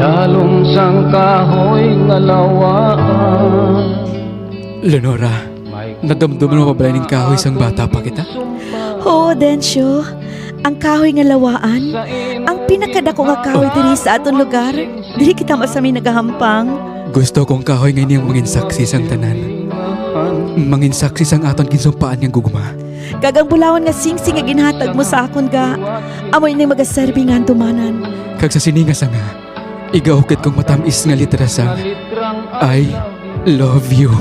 Dalong sang kahoy nga lawaan. Leonora, nadamdaman mo pa ba ng kahoy sang bata pa kita? Oo, Densyo. Ang kahoy nga lawaan, ang pinakadako nga kahoy diri sa aton lugar. Dili kita masami nagahampang. Gusto kong kahoy ngayon yung mangin saksi sang tanan. Mangin saksi sang aton kinsumpaan nga gugma. Kagang bulawan nga singsing nga ginhatag mo sa akon ga. Amoy nang magaserbi nga tumanan. Kag sa siningas nga, igahukit kong matamis nga litra sang I love you.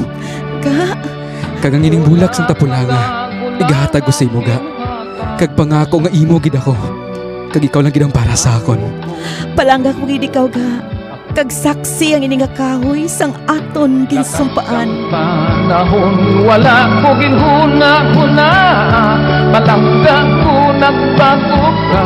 Ka, Kag ang ining bulak sang tapulanga, igahatag ko sa imo ga. Kag pangako nga imo gid ako. Kag ikaw lang gid ang para sa akon. palangga ko gid ikaw ga. Kag saksi ang ini nga kahoy sang aton ginsumpaan. Panahon wala ko ginhuna-huna. Palangga ko nagbago ka.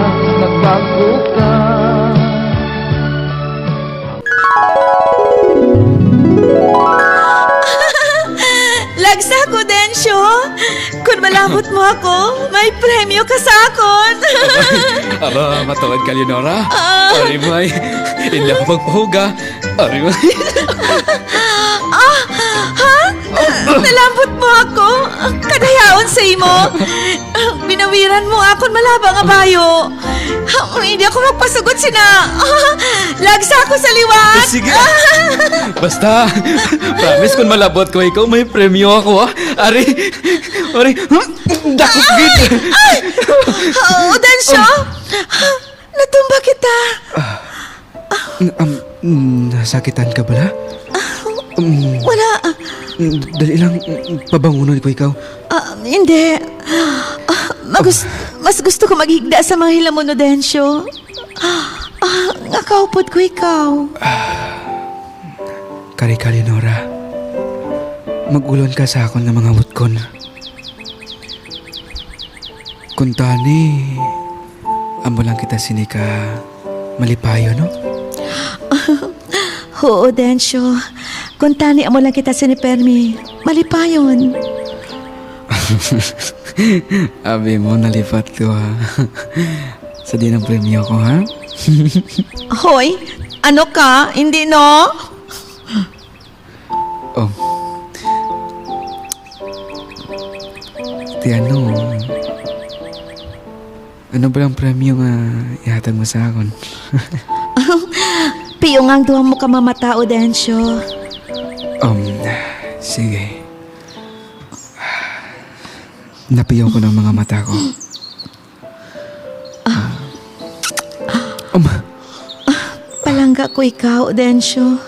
Lagsa ko, Densyo. Kung malabot mo ako, may premyo ka sa akon. Aba, matawad ka, Leonora. Ari may, hindi ako magpahuga. Ari may. Nalambot mo ako. Kadayaon sa imo. Binawiran mo akon malaba nga bayo. Hindi ako magpasugot sina. Lagsa ko sa liwat. Sige. Basta, promise kung malabot ko ikaw, may premyo ako, ha? Ari, dakot gid. Densyo, natumba kita. Nasakitan ka bala? Wala. Dali lang, pabangunan ko ikaw. Hindi. Mas gusto ko maghigda sa mga hilamon no, Densyo. Nakaupod ko ikaw. Kari-kari, Nora. Magulon ka sa akon ng mga wutkon. Kuntani, amo lang kita sinika malipayo, no? Oo, Densyo. Kung tani mo lang kita sinipermi, malipayon. Abi mo, nalipat ko, ha? Sa di ng premyo ko, ha? Hoy, ano ka? Hindi, no? Oh. Ano ba ang premyo nga ihatag mo sa akon? Piyong ang duha mo ka mamatao, Densyo. Sige. Napiyaw ko ng mga mata ko. Palangga ko ikaw, Densyo.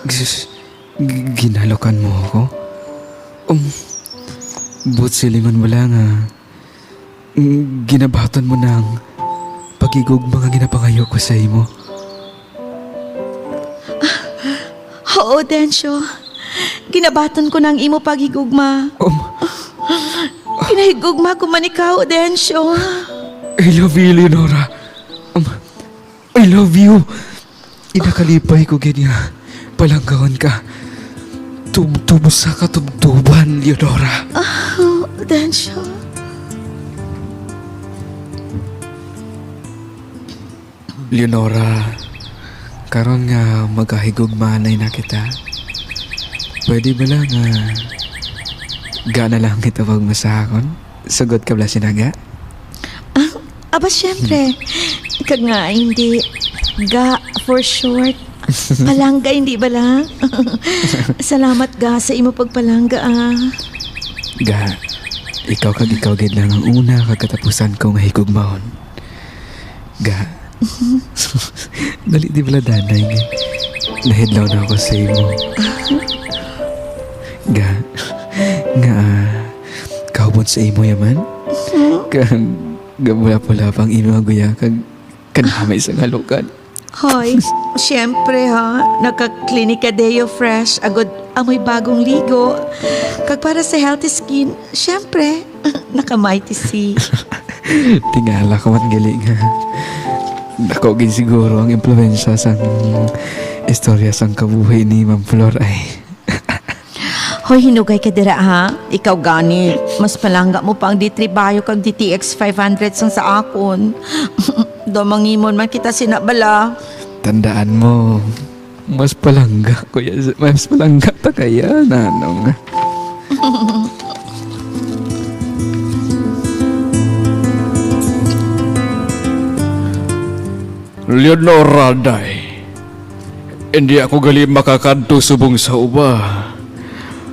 Ginalokan mo ako? But silingon mo lang, ginabaton mo ng pagigog mga ginapangayo ko sa imo. Oo, Densyo. Ginabaton ko ng imo pagigugma. Kinahigugma ko man ikaw, Densyo. I love you, Leonora. I love you. Inakalipay ko ganyan. Palanggawan ka. Tubos sa katubtuban, Leonora. Densyo. Leonora, karon nga magkahigugmanay na kita. Pwede ba lang gana lang kita pagmasakon? Sugot ka ba sinaga? Aba, syempre. Kag nga, hindi. Ga, for short. Palangga, hindi ba lang? Salamat, Ga, sa imo pagpalangga, Ga, ikaw gid lang ang una kagkatapusan kong higugmaon. Ga, dali di bala danay nga. Nahidlaw na ako sa imo. Ga, nga, kahubot sa imo yaman? Gabula-pula pang imo aguya kag kanamay sa ngalukan. Hoy, syempre ha, naka-Clinica Deo Fresh, agad amoy bagong ligo. Kag para sa healthy skin, syempre, naka-Mighty C. Tingala ko man galing ha. Dako gid siguro ang impluwensya sang istorya sang kabuhay ni Ma'am Flor ay. Hoy, hinugay ka dira ha. Ikaw gani, mas palangga mo pa ang D3 Bio kag DTX 500 sang sa akon. Domangimon man kita sinabala. Tandaan mo, Mas palangga, kuya. Mas palangga ta kaya, nanong. Leonora, day. Hindi ako gali makakadto subong sa uba.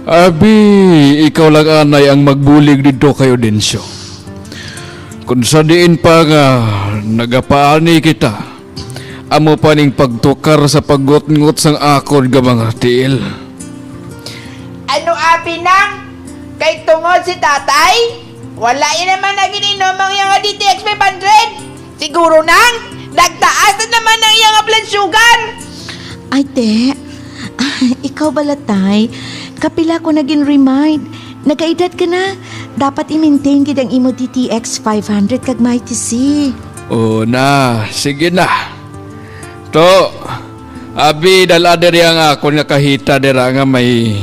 Abi, ikaw lang anay ang magbulig dito kayo Densyo. Kung sa diin pa nga, nagapaani kita, amo pa ning pagtukar sa paggot-ngot sang akon nga mga tiil. Ano abi nang? Kay tungod si tatay? Wala yun naman na gininom ang iyang DTX 500. Siguro nang, nagtaas na naman ang iyang blood sugar. Ay, te. Ikaw balatay. Kapila ko naging remind. Nagaedad ka na. Dapat i-maintain gid ang imo DTX 500 kag Mighty C. O na, sige na. To, abi dala diri ang akon nga kahita dira nga may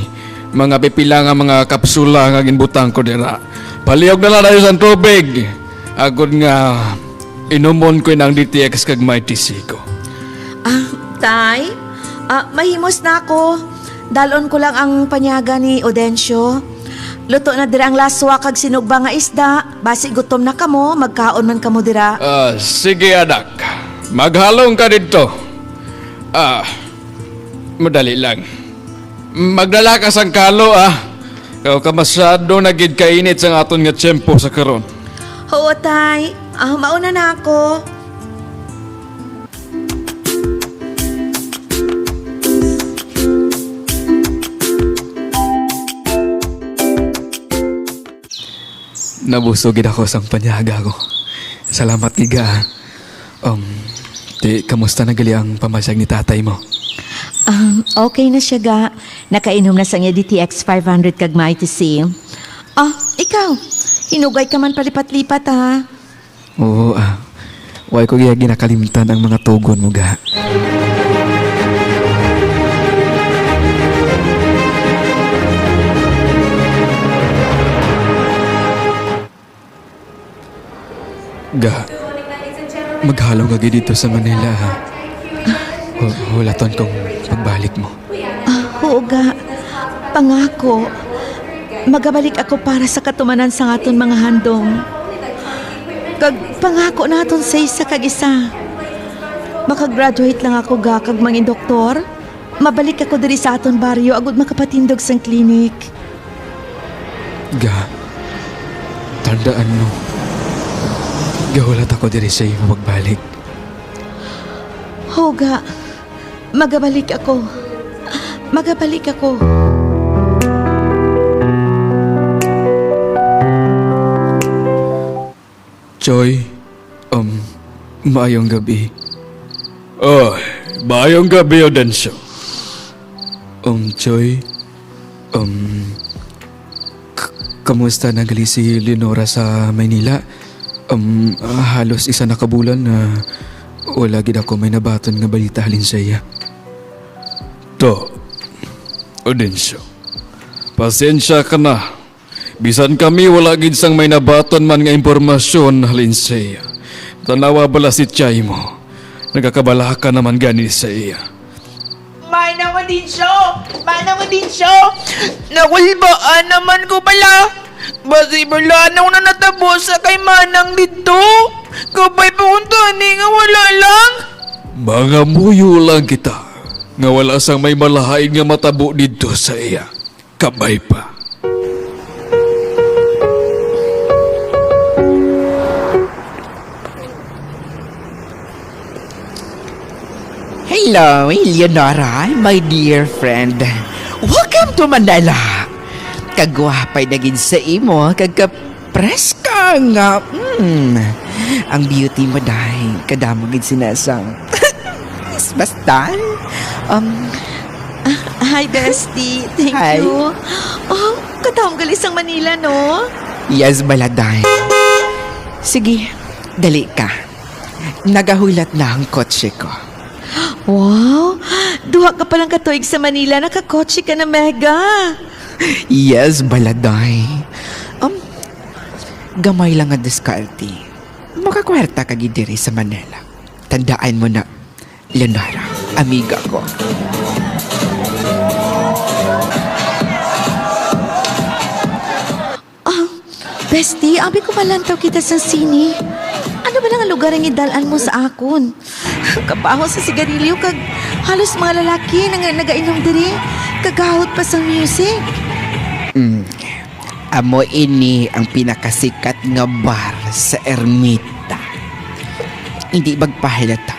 mga pipila nga mga kapsula nga ginbutang ko dira. Palihog na lang tayo sa tubig. Agod nga inumon ko ng DTX kag Mighty C ko. Tay? Mahimos na ako. Dalon ko lang ang panyaga ni Odencio. Luto na dira ang laswa kag sinugba nga isda. Basi gutom na kamo, magkaon man kamo dira. Sige anak, maghalong ka dito. Madali lang. Magdala ka sang kalo Kau ka masyado nagid kainit sang aton nga tiyempo sa karon. Oo, tay. Mauna na ako. Nabusogid ako sang panyaga ko. Salamat giga. Kamusta na gali ang pamasyag ni tatay mo? Okay na siya ga. Nakainom na sa niya DTX 500 kag Mighty C. Ikaw. Hinugay ka man palipat-lipat ha. Oo, Way ko giya ginakalimtan ang mga tugon mo ga. Ga, maghalong ka dito sa Manila ha. Hulaton kong pagbalik mo. Oo ga. Pangako. Magabalik ako para sa katumanan sa aton mga handom. Kag pangako naton sa isa kag isa. Makagraduate lang ako ga kag mangin doktor. Mabalik ako diri sa aton baryo agud makapatindog sang klinik. Ga, tandaan mo. Gahulat ako diri sa iyo magbalik. Hoga, magabalik ako. Magabalik ako. Choy, maayong gabi. Bayong gabi Odencio. Choy, kamusta nagali si Leonora sa Maynila? Halos isa na kabulan na wala gid ako may nabaton nga balita halin sa iya. To, Odencio, pasensya ka na. Bisan kami wala gid sang may nabaton man nga impormasyon halin sa iya. Tanawa bala si Chay mo. Nagakabala ka naman gani sa iya. Manang Odensyo! Manang Odensyo! Nakulbaan naman ko pala. Basi bala na na natapos sa kay Manang dito. Kapay punta ni nga wala lang. Mga muyo lang kita. Nga wala sang may malahain nga matabo dito sa iya. Kabay pa. Hello, Eleonora, my dear friend. Welcome to Manila. Kagwapay na gid sa imo, kagka-preska nga. Ang beauty mo dahi, kadamo gid sinasang. Basta. Hi, bestie. Thank Hi. you. Katawang galis ang Manila, no? Yes, baladay. Sige, dali ka. Nagahulat na ang kotse ko. Wow! Duha ka palang katuig sa Manila, nakakotse ka na mega. Yes, baladay. Gamay lang ang diskarte. Makakwarta ka gid diri sa Manila. Tandaan mo na, Leonora. amiga ko. Bestie, abi ko malantaw kita sa sini. Ano ba lang ang lugar ang idalan mo sa akon? Kabaho sa sigarilyo kag halos mga lalaki na nagainom diri. Kagahot pa sa music. Amo ini ang pinakasikat nga bar sa Ermita. Hindi magpahilata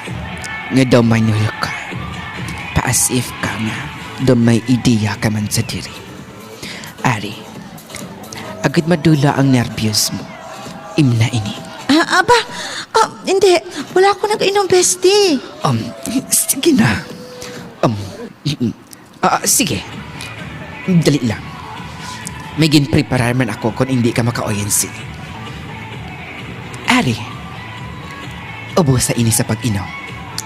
nga daw manul ka. Pa-as if ka nga daw may ideya ka man sa diri. Ari, agad madula ang nervyos mo. Imna ini. Hindi. Wala ako nag-inom, bestie. Sige na. Sige. Dali lang. May ginpreparar man ako kung hindi ka maka-oyensi. Ari, ubusa ini sa pag-inom.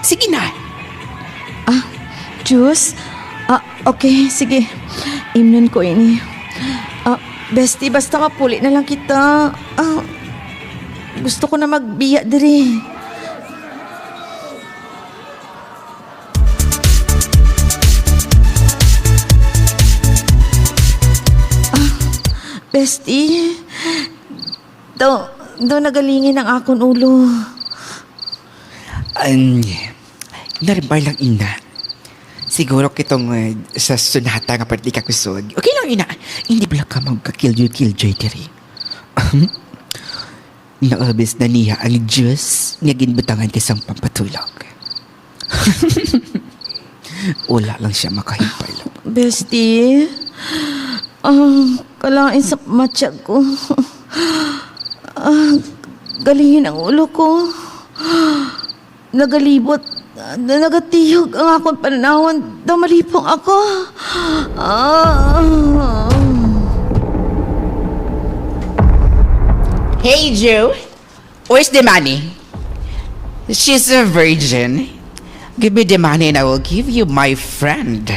Sige na. Juice? Okay, sige. Imnon ko ini. Bestie, basta mapuli na lang kita. Gusto ko na magbiya diri. Bestie, daw nagalingin ang akon ulo. Narbar lang ina. Siguro kitong sa sunata nga pati ka kusog. Okay lang ina. Hindi ba ka magka-kill-joy diri? Naabis na niya ang Diyos nga ginbutangan kisang pampatulog. Wala lang siya makahimpay lang. Bestie, kalain sa matsyag ko. Galingin ang ulo ko. Nagalibot. Nagatiyog ang akong pananawan. Damalipong ako. Hey, Joe. Where's the money? She's a virgin. Give me the money and I will give you my friend.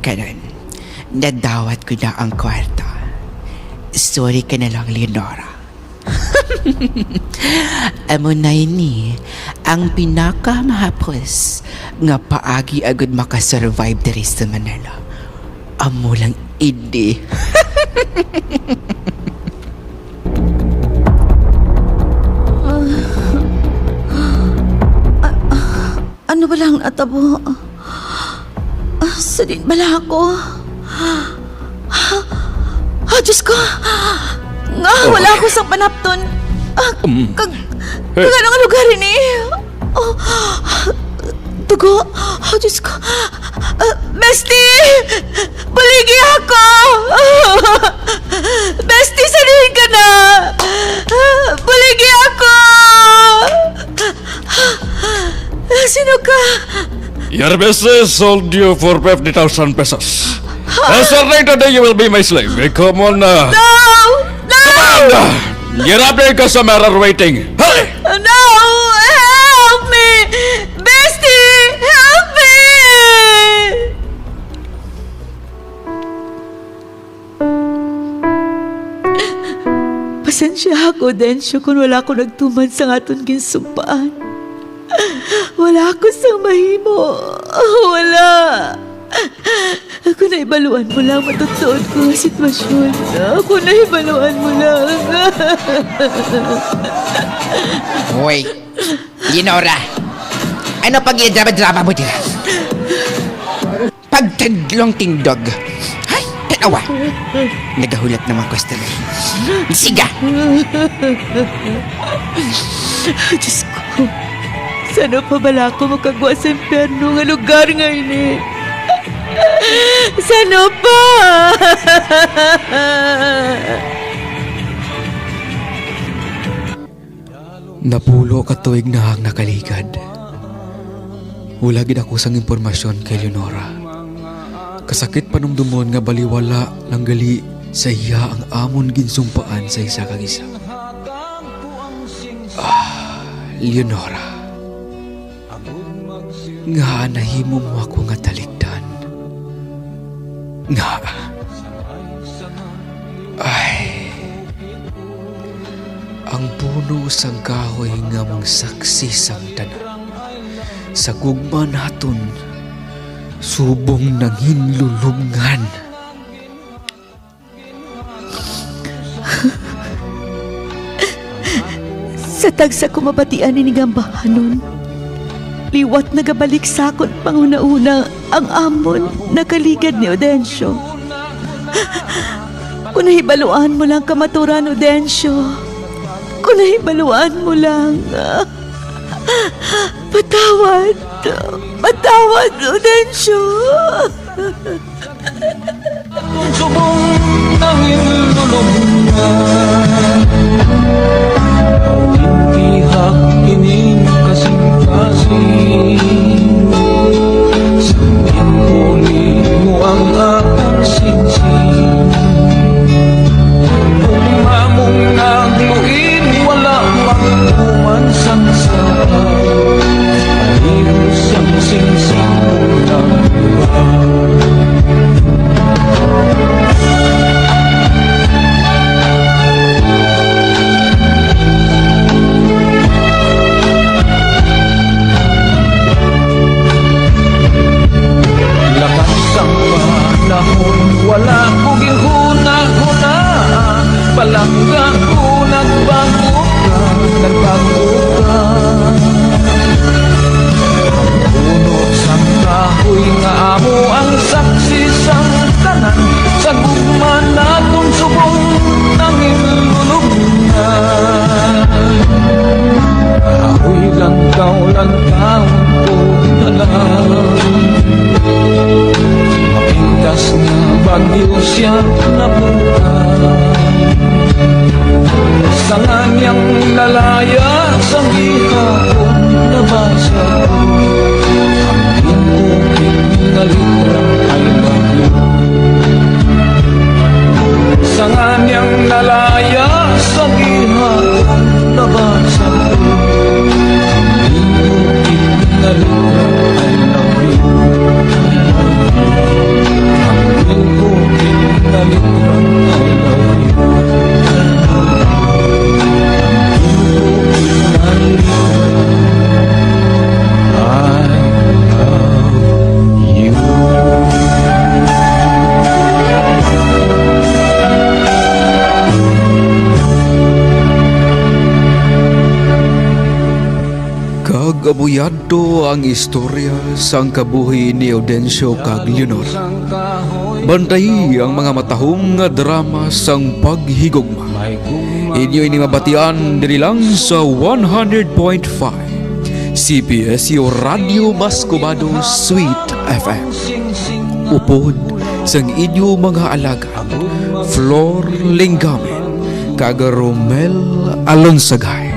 Kanon, nadawat ko na ang kwarto. Sorry ka na lang, Leonora. Amo na ini ang pinakamahapos nga paagi agad makasurvive diri sa Manila. Amo lang idi. Ano ba lang natabo? Sadin bala ako? Diyos ko! Nga, wala ako sa panapton. Kagano nga lugar ini? Dugo! Diyos ko! Bestie! Baligi ako! Bestie, salihin ka na! Baligi ako! Sino ka? Your business sold you for 50,000 pesos. And starting today, you will be my slave. Come on na. No! No! Get up there, customer are waiting. Hurry! No! Help me! Bestie! Help me! Pasensya ako, Densyo, kung wala ko nagtuman sa aton ginsumpaan. Wala ako sa mahimo. Wala. Ako na ibaluan mo lang matutuod ko ang sitwasyon. Ako na ibaluan mo lang. Hoy, Leonora. Ano pag i-drama-drama mo dira? Pagtadlong tindog. Ay, tanawa. Nagahulat naman customer. Siga! Diyos ko. Sana pa bala ko makagwa sa impyerno nga lugar ngayon eh. Sana pa! Napulo ka tuig na ang nakaligad. Wala gid ako sang impormasyon kay Leonora. Kasakit panumdumon nga baliwala lang gali sa iya ang amon ginsumpaan sa isa kag isa. Leonora. Nga nahimo mo ako nga talikdan. Nga. Ang puno sang kahoy nga mong saksi sang tanan. Sa gugma naton, subong ng hinlulungan. Sa tagsa ko mabatian ni gambahanon, liwat nagabalik sakot panguna-una ang amon na kaligad ni Audencio. Kung nahibaluan mo lang kamaturan, Audencio, kung nahibaluan mo lang, patawad, patawad, Audencio. Subong ng inulungan, tihak ining kasing-kasing, sangin huli mo ang akong sinsing. Umamong nagluin, wala mang umansansang, ayos ang sinsing mo ng iba. Wala ko gihuna-huna, palangga ko nagbago ka, nagbago ka. Punot sang kahoy nga amo ang saksi sang tanan, sa gugma natong subong ng inulungan. Kahoy lantaw ko nalang, mapintas nga bagyo siya nabukan. Sa nganyang lalaya sa gihapon nabasa ko, ang inukin na litrang I love you. Sa nganyang lalaya sa gihapon nabasa ko, ang inukin na litrang I love you. Kagabuyado ang istorya sang kabuhi ni Audencio kag Leonor. Bantay ang mga matahong nga drama sang paghigugma. Inyo ini mabatian diri lang sa 100.5 CPSU Radio Mascobado Sweet FM. Upod sang inyo mga alaga, Flor Lingamen kag Romel Alonsagay.